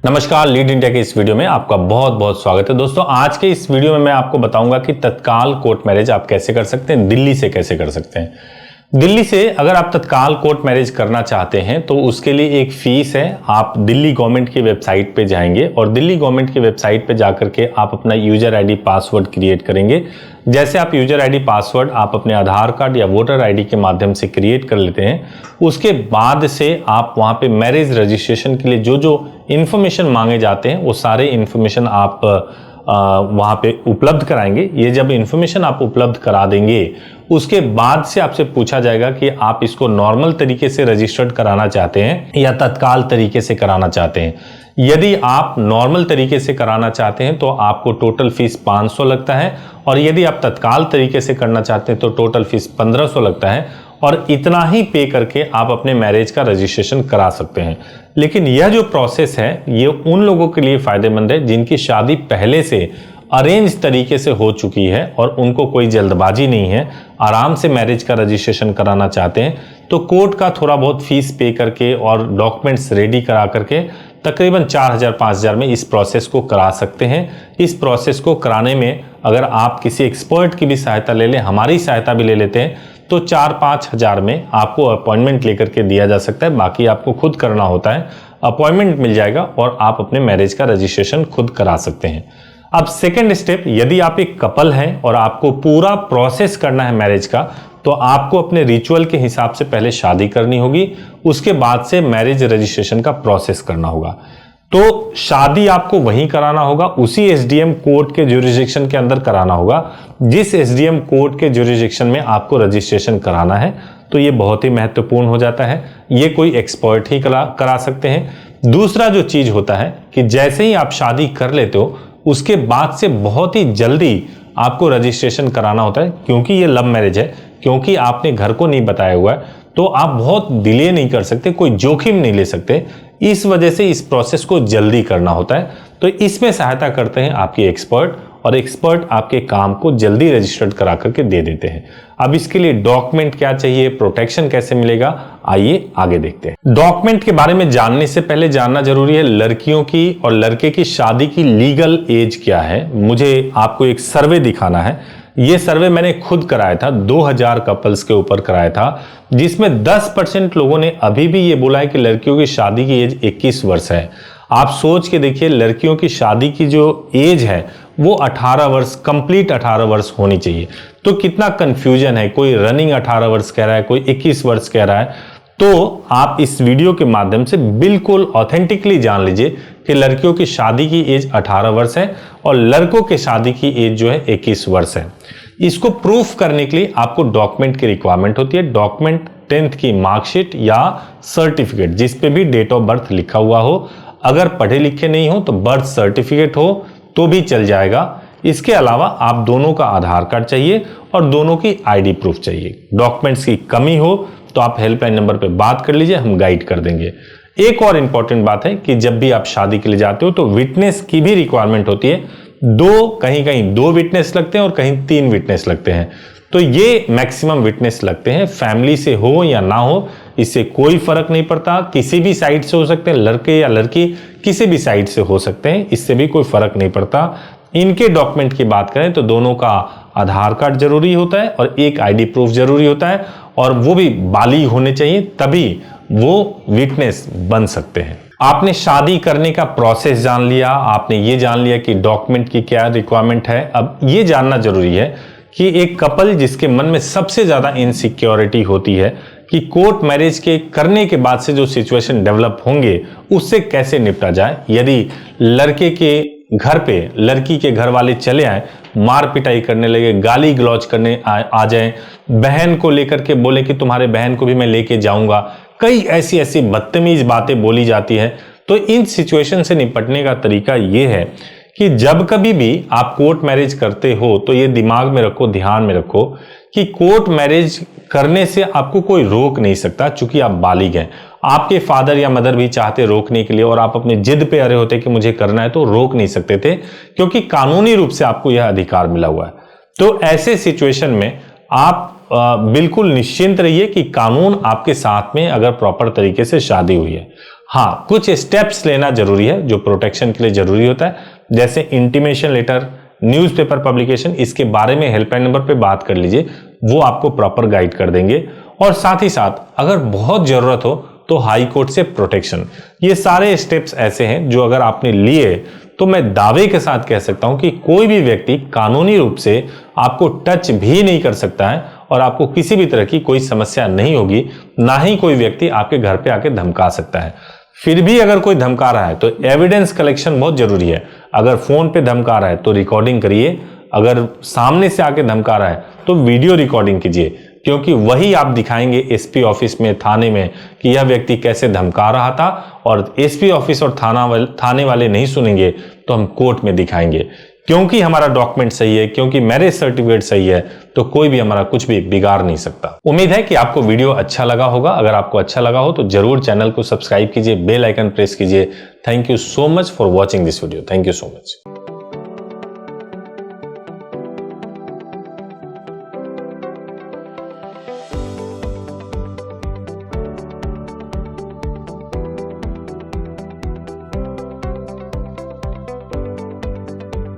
नमस्कार, lead India के इस वीडियो में आपका बहुत बहुत स्वागत है। दोस्तों, आज के इस वीडियो में मैं आपको बताऊंगा कि तत्काल कोर्ट मैरिज आप कैसे कर सकते हैं, दिल्ली से कैसे कर सकते हैं। दिल्ली से अगर आप तत्काल कोर्ट मैरिज करना चाहते हैं तो उसके लिए एक फीस है। आप दिल्ली गवर्नमेंट की वेबसाइट पे जाएंगे और दिल्ली गवर्नमेंट की वेबसाइट पे जाकर के आप अपना यूजर आईडी पासवर्ड क्रिएट करेंगे। जैसे आप यूजर आईडी पासवर्ड आप अपने आधार कार्ड या वोटर आईडी के माध्यम से क्रिएट कर लेते हैं, उसके बाद से आप वहां पे मैरिज रजिस्ट्रेशन के लिए जो जो इंफॉर्मेशन मांगे जाते हैं वो सारे इंफॉर्मेशन आप वहां पे उपलब्ध कराएंगे। ये जब इंफॉर्मेशन आप उपलब्ध करा देंगे उसके बाद से आपसे पूछा जाएगा कि आप इसको नॉर्मल तरीके से रजिस्टर्ड कराना चाहते हैं या तत्काल तरीके से कराना चाहते हैं। यदि आप नॉर्मल तरीके से कराना चाहते हैं तो आपको टोटल फीस 500 लगता है और यदि आप तत्काल तरीके से करना चाहते हैं तो टोटल फीस 1500 लगता है और इतना ही पे करके आप अपने मैरिज का रजिस्ट्रेशन करा सकते हैं। लेकिन यह जो प्रोसेस है ये उन लोगों के लिए फायदेमंद है जिनकी शादी पहले से अरेंज तरीके से हो चुकी है और उनको कोई जल्दबाजी नहीं है, आराम से मैरिज का रजिस्ट्रेशन कराना चाहते हैं तो कोर्ट का थोड़ा बहुत फीस पे करके और डॉक्यूमेंट्स रेडी करा करके तकरीबन 4000-5000 में इस प्रोसेस को करा सकते हैं। इस प्रोसेस को कराने में अगर आप किसी एक्सपर्ट की भी सहायता ले लें, हमारी सहायता भी ले लेते हैं तो 4-5 हजार में आपको अपॉइंटमेंट लेकर के दिया जा सकता है। बाकी आपको खुद करना होता है, अपॉइंटमेंट मिल जाएगा और आप अपने मैरिज का रजिस्ट्रेशन खुद करा सकते हैं। अब सेकेंड स्टेप, यदि आप एक कपल हैं और आपको पूरा प्रोसेस करना है मैरिज का तो आपको अपने रिचुअल के हिसाब से पहले शादी करनी होगी, उसके बाद से मैरिज रजिस्ट्रेशन का प्रोसेस करना होगा। तो शादी आपको वहीं कराना होगा, उसी एसडीएम कोर्ट के ज्यूरिसडिक्शन के अंदर कराना होगा जिस एसडीएम कोर्ट के ज्यूरिसडिक्शन में आपको रजिस्ट्रेशन कराना है। तो ये बहुत ही महत्वपूर्ण हो जाता है, ये कोई एक्सपर्ट ही करा सकते हैं। दूसरा जो चीज होता है कि जैसे ही आप शादी कर लेते हो उसके बाद से बहुत ही जल्दी आपको रजिस्ट्रेशन कराना होता है। क्योंकि ये लव मैरिज है, क्योंकि आपने घर को नहीं बताया हुआ है तो आप बहुत डिले नहीं कर सकते, कोई जोखिम नहीं ले सकते। इस वजह से इस प्रोसेस को जल्दी करना होता है। तो इसमें सहायता करते हैं आपके एक्सपर्ट और एक्सपर्ट आपके काम को जल्दी रजिस्टर्ड करा करके दे देते हैं। अब इसके लिए डॉक्यूमेंट क्या चाहिए, प्रोटेक्शन कैसे मिलेगा, आइए आगे देखते हैं। डॉक्यूमेंट के बारे में जानने से पहले जानना जरूरी है लड़कियों की और लड़के की शादी की लीगल एज क्या है। मुझे आपको एक सर्वे दिखाना है। ये सर्वे मैंने खुद कराया था, 2000 कपल्स के ऊपर कराया था, जिसमें 10% लोगों ने अभी भी ये बोला है कि लड़कियों की शादी की एज 21 वर्ष है। आप सोच के देखिए, लड़कियों की शादी की जो एज है वो 18 वर्ष, कंप्लीट 18 वर्ष होनी चाहिए। तो कितना कंफ्यूजन है, कोई रनिंग 18 वर्ष कह रहा है, कोई 21 वर्ष कह रहा है। तो आप इस वीडियो के माध्यम से बिल्कुल ऑथेंटिकली जान लीजिए कि लड़कियों की शादी की एज 18 वर्ष है और लड़कों की शादी की एज जो है 21 वर्ष है। इसको प्रूफ करने के लिए आपको डॉक्यूमेंट की रिक्वायरमेंट होती है। डॉक्यूमेंट 10th की मार्कशीट या सर्टिफिकेट जिस पे भी डेट ऑफ बर्थ लिखा हुआ हो, अगर पढ़े लिखे नहीं हो तो बर्थ सर्टिफिकेट हो तो भी चल जाएगा। इसके अलावा आप दोनों का आधार कार्ड चाहिए और दोनों की आईडी प्रूफ चाहिए। डॉक्यूमेंट्स की कमी हो तो आप हेल्पलाइन नंबर पे बात कर लीजिए, हम गाइड कर देंगे। एक और इंपॉर्टेंट बात है कि जब भी आप शादी के लिए जाते हो तो विटनेस की भी रिक्वायरमेंट होती है। कहीं 2 विटनेस लगते हैं और कहीं 3 विटनेस लगते हैं। तो ये मैक्सिमम विटनेस लगते हैं। फैमिली से हो या ना हो इससे कोई फर्क नहीं पड़ता, किसी भी साइड से हो सकते हैं, लड़के या लड़की किसी भी साइड से हो सकते हैं, इससे भी कोई फर्क नहीं पड़ता। इनके डॉक्यूमेंट की बात करें तो दोनों का आधार कार्ड जरूरी होता है और एक आईडी प्रूफ जरूरी होता है और वो भी बालिग होने चाहिए, तभी वो विटनेस बन सकते हैं। आपने शादी करने का प्रोसेस जान लिया, आपने ये जान लिया कि डॉक्यूमेंट की क्या रिक्वायरमेंट है। अब ये जानना जरूरी है कि एक कपल जिसके मन में सबसे ज्यादा इनसिक्योरिटी होती है कि कोर्ट मैरिज के करने के बाद से जो सिचुएशन डेवलप होंगे उससे कैसे निपटा जाए। यदि लड़के के घर पे लड़की के घर वाले चले आए, मार पिटाई करने लगे, गाली गलौज करने आ जाए, बहन को लेकर के बोले कि तुम्हारे बहन को भी मैं लेके जाऊंगा, कई ऐसी ऐसी बदतमीज बातें बोली जाती है। तो इन सिचुएशन से निपटने का तरीका ये है कि जब कभी भी आप कोर्ट मैरिज करते हो तो ये दिमाग में रखो, ध्यान में रखो कि कोर्ट मैरिज करने से आपको कोई रोक नहीं सकता, चूंकि आप बालिग हैं। आपके फादर या मदर भी चाहते रोकने के लिए और आप अपने जिद पे अड़े होते कि मुझे करना है तो रोक नहीं सकते थे, क्योंकि कानूनी रूप से आपको यह अधिकार मिला हुआ है। तो ऐसे सिचुएशन में आप बिल्कुल निश्चिंत रहिए कि कानून आपके साथ में अगर प्रॉपर तरीके से शादी हुई है। हाँ, कुछ स्टेप्स लेना जरूरी है जो प्रोटेक्शन के लिए जरूरी होता है, जैसे इंटीमेशन लेटर, न्यूज़पेपर पब्लिकेशन। इसके बारे में हेल्पलाइन नंबर पे बात कर लीजिए, वो आपको प्रॉपर गाइड कर देंगे। और साथ ही साथ अगर बहुत जरूरत हो तो हाई कोर्ट से प्रोटेक्शन। ये सारे स्टेप्स ऐसे हैं जो अगर आपने लिए तो मैं दावे के साथ कह सकता हूं कि कोई भी व्यक्ति कानूनी रूप से आपको टच भी नहीं कर सकता है और आपको किसी भी तरह की कोई समस्या नहीं होगी। ना ही कोई व्यक्ति आपके घर पे आके धमका सकता है। फिर भी अगर कोई धमका रहा है तो एविडेंस कलेक्शन बहुत जरूरी है। अगर फोन पे धमका रहा है तो रिकॉर्डिंग करिए, अगर सामने से आके धमका रहा है तो वीडियो रिकॉर्डिंग कीजिए, क्योंकि वही आप दिखाएंगे एसपी ऑफिस में, थाने में कि यह व्यक्ति कैसे धमका रहा था। और एसपी ऑफिस और थाने वाले नहीं सुनेंगे तो हम कोर्ट में दिखाएंगे, क्योंकि हमारा डॉक्यूमेंट सही है, क्योंकि मैरिज सर्टिफिकेट सही है, तो कोई भी हमारा कुछ भी बिगाड़ नहीं सकता। उम्मीद है कि आपको वीडियो अच्छा लगा होगा। अगर आपको अच्छा लगा हो तो जरूर चैनल को सब्सक्राइब कीजिए, बेल आइकन प्रेस कीजिए। Thank you so much for watching this video. Thank you so much.